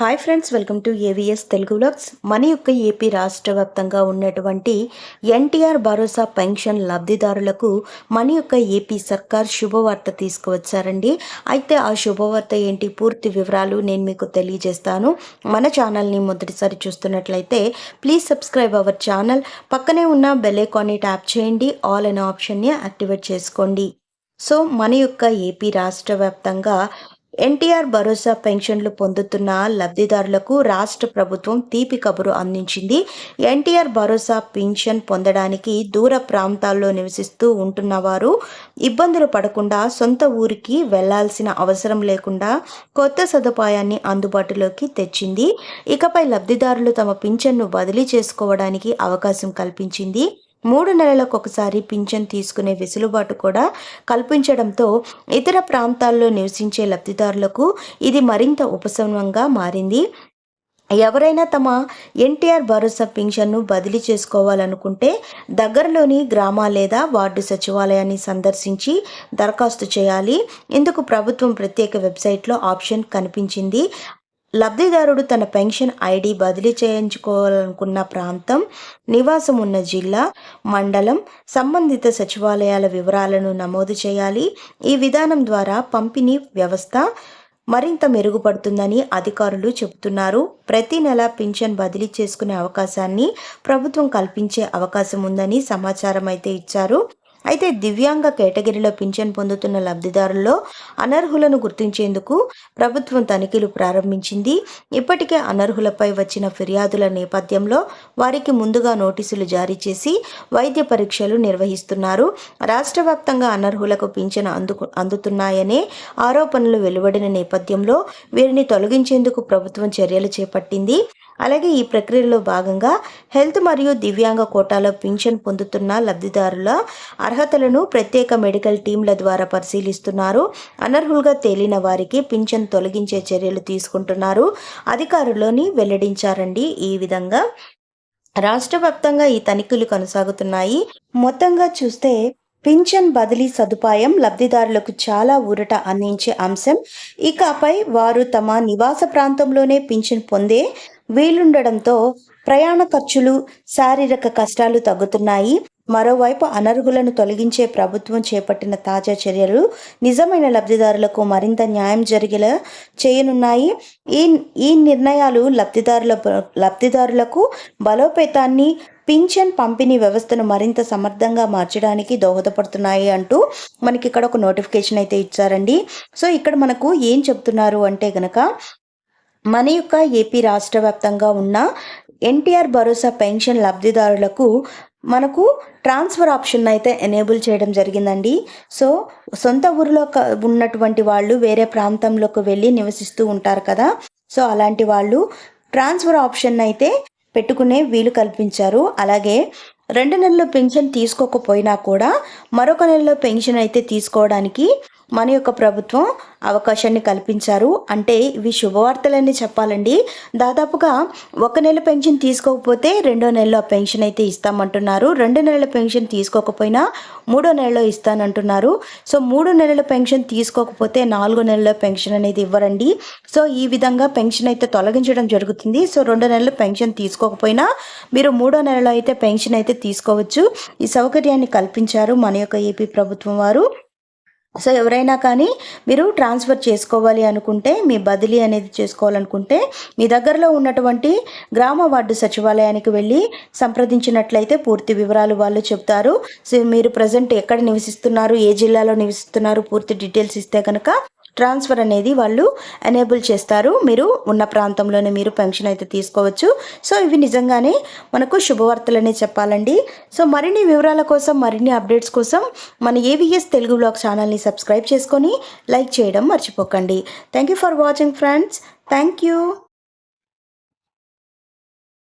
Hi friends, welcome to AVS Telugu vlogs. మన యొక్క AP రాష్ట్ర వ్యాప్తంగా ఉన్నటువంటి ఎన్టీఆర్ భరోసా పెన్షన్ లబ్ధిదారులకు మన యొక్క ఏపీ సర్కార్ శుభవార్త తీసుకువచ్చారండి. అయితే ఆ శుభవార్త ఏంటి, పూర్తి వివరాలు నేను మీకు తెలియజేస్తాను. మన ఛానల్ని మొదటిసారి చూస్తున్నట్లయితే ప్లీజ్ సబ్స్క్రైబ్ అవర్ ఛానల్. పక్కనే ఉన్న బెల్ ఐకాన్ని ట్యాప్ చేయండి, ఆల్ అనే ఆప్షన్ని యాక్టివేట్ చేసుకోండి. సో మన యొక్క ఏపీ రాష్ట్ర వ్యాప్తంగా ఎన్టీఆర్ భరోసా పెన్షన్లు పొందుతున్న లబ్ధిదారులకు రాష్ట్ర ప్రభుత్వం తీపి కబురు అందించింది. ఎన్టీఆర్ భరోసా పెన్షన్ పొందడానికి దూర ప్రాంతాల్లో నివసిస్తూ ఉంటున్న వారు ఇబ్బందులు పడకుండా సొంత ఊరికి వెళ్లాల్సిన అవసరం లేకుండా కొత్త సదుపాయాన్ని అందుబాటులోకి తెచ్చింది. ఇకపై లబ్ధిదారులు తమ పింఛన్ను బదిలీ చేసుకోవడానికి అవకాశం కల్పించింది. 3 నెలలకు ఒకసారి పింఛన్ తీసుకునే వెసులుబాటు కూడా కల్పించడంతో ఇతర ప్రాంతాల్లో నివసించే లబ్ధిదారులకు ఇది మరింత ఉపశమనంగా మారింది. ఎవరైనా తమ ఎన్టీఆర్ భరోసా పింఛన్ను బదిలీ చేసుకోవాలనుకుంటే దగ్గరలోని గ్రామ లేదా వార్డు సచివాలయాన్ని సందర్శించి దరఖాస్తు చేయాలి. ఇందుకు ప్రభుత్వం ప్రత్యేక వెబ్సైట్లో ఆప్షన్ కనిపించింది. లబ్ధిదారుడు తన పెన్షన్ ఐడి బదిలీ చేయించుకోవాలనుకున్న ప్రాంతం, నివాసం ఉన్న జిల్లా, మండలం, సంబంధిత సచివాలయాల వివరాలను నమోదు చేయాలి. ఈ విధానం ద్వారా పంపిణీ వ్యవస్థ మరింత మెరుగుపడుతుందని అధికారులు చెబుతున్నారు. ప్రతి నెల పింఛన్ బదిలీ చేసుకునే అవకాశాన్ని ప్రభుత్వం కల్పించే అవకాశం ఉందని సమాచారం అయితే ఇచ్చారు. అయితే దివ్యాంగ కేటగిరీలో పింఛన్ పొందుతున్న లబ్ధిదారుల్లో అనర్హులను గుర్తించేందుకు ప్రభుత్వం తనిఖీలు ప్రారంభించింది. ఇప్పటికే అనర్హులపై వచ్చిన ఫిర్యాదుల నేపథ్యంలో వారికి ముందుగా నోటీసులు జారీ చేసి వైద్య పరీక్షలు నిర్వహిస్తున్నారు. రాష్ట్ర వ్యాప్తంగా అనర్హులకు పింఛన్ అందుతున్నాయనే ఆరోపణలు వెలువడిన నేపథ్యంలో వీరిని తొలగించేందుకు ప్రభుత్వం చర్యలు చేపట్టింది. అలాగే ఈ ప్రక్రియలో భాగంగా హెల్త్ మరియు దివ్యాంగ కోటాలో పింఛన్ పొందుతున్న లబ్ధిదారుల అర్హతలను ప్రత్యేక మెడికల్ టీంల ద్వారా పరిశీలిస్తున్నారు. అనర్హులుగా తేలిన వారికి పింఛన్ తొలగించే చర్యలు తీసుకుంటున్నారు అధికారులని వెల్లడించారండి. ఈ విధంగా రాష్ట్ర వ్యాప్తంగా ఈ తనిఖీలు కొనసాగుతున్నాయి. మొత్తంగా చూస్తే పింఛన్ బదిలీ సదుపాయం లబ్ధిదారులకు చాలా ఊరట అందించే అంశం. ఇకపై వారు తమ నివాస ప్రాంతంలోనే పింఛన్ పొందే వీలుండడంతో ప్రయాణ ఖర్చులు, శారీరక కష్టాలు తగ్గుతున్నాయి. మరోవైపు అనర్హులను తొలగించే ప్రభుత్వం చేపట్టిన తాజా చర్యలు నిజమైన లబ్ధిదారులకు మరింత న్యాయం జరిగేలా చేయనున్నాయి. ఈ నిర్ణయాలు లబ్ధిదారులకు బలోపేతాన్ని, పింఛన్ పంపిణీ వ్యవస్థను మరింత సమర్థంగా మార్చడానికి దోహదపడుతున్నాయి అంటూ మనకి ఇక్కడ ఒక నోటిఫికేషన్ అయితే ఇచ్చారండి. సో ఇక్కడ మనకు ఏం చెప్తున్నారు అంటే గనక, మన యొక్క ఏపీ రాష్ట్ర వ్యాప్తంగా ఉన్న ఎన్టీఆర్ భరోసా పెన్షన్ లబ్ధిదారులకు మనకు ట్రాన్స్ఫర్ ఆప్షన్ అయితే ఎనేబుల్ చేయడం జరిగిందండి. సో సొంత ఊరిలో ఉన్నటువంటి వాళ్ళు వేరే ప్రాంతంలోకి వెళ్ళి నివసిస్తూ ఉంటారు కదా, సో అలాంటి వాళ్ళు ట్రాన్స్ఫర్ ఆప్షన్ అయితే పెట్టుకునే వీలు కల్పించారు. అలాగే 2 నెలలు పెన్షన్ తీసుకోకపోయినా కూడా మరొక నెలలో పెన్షన్ అయితే తీసుకోవడానికి మన యొక్క ప్రభుత్వం అవకాశాన్ని కల్పించారు. అంటే ఇవి శుభవార్తలని చెప్పాలండి. దాదాపుగా 1 నెల పెన్షన్ తీసుకోకపోతే 2వ నెలలో పెన్షన్ అయితే ఇస్తామంటున్నారు. 2 నెలల పెన్షన్ తీసుకోకపోయినా 3వ నెలలో ఇస్తానంటున్నారు. సో 3 నెలల పెన్షన్ తీసుకోకపోతే 4వ నెలలో పెన్షన్ అనేది ఇవ్వరండి. సో ఈ విధంగా పెన్షన్ అయితే తొలగించడం జరుగుతుంది. సో 2 నెలల పెన్షన్ తీసుకోకపోయినా మీరు 3వ నెలలో అయితే పెన్షన్ అయితే తీసుకోవచ్చు. ఈ సౌకర్యాన్ని కల్పించారు మన యొక్క ఏపీ ప్రభుత్వం వారు. సో ఎవరైనా కానీ మీరు ట్రాన్స్ఫర్ చేసుకోవాలి అనుకుంటే, మీ బదిలీ అనేది చేసుకోవాలనుకుంటే మీ దగ్గరలో ఉన్నటువంటి గ్రామ వార్డు సచివాలయానికి వెళ్ళి సంప్రదించినట్లయితే పూర్తి వివరాలు వాళ్ళు చెప్తారు. సో మీరు ప్రజెంట్ ఎక్కడ నివసిస్తున్నారు, ఏ జిల్లాలో నివసిస్తున్నారు, పూర్తి డీటెయిల్స్ ఇస్తే కనుక ట్రాన్స్ఫర్ అనేది వాళ్ళు ఎనేబుల్ చేస్తారు. మీరు ఉన్న ప్రాంతంలోనే మీరు పెన్షన్ అయితే తీసుకోవచ్చు. సో ఇవి నిజంగానే మనకు శుభవార్తలనే చెప్పాలండి. సో మరిన్ని వివరాల కోసం, మరిన్ని అప్డేట్స్ కోసం మన ఏవిఎస్ తెలుగు వ్లాగ్ ఛానల్ని సబ్స్క్రైబ్ చేసుకొని లైక్ చేయడం మర్చిపోకండి. Thank you for watching friends. Thank you.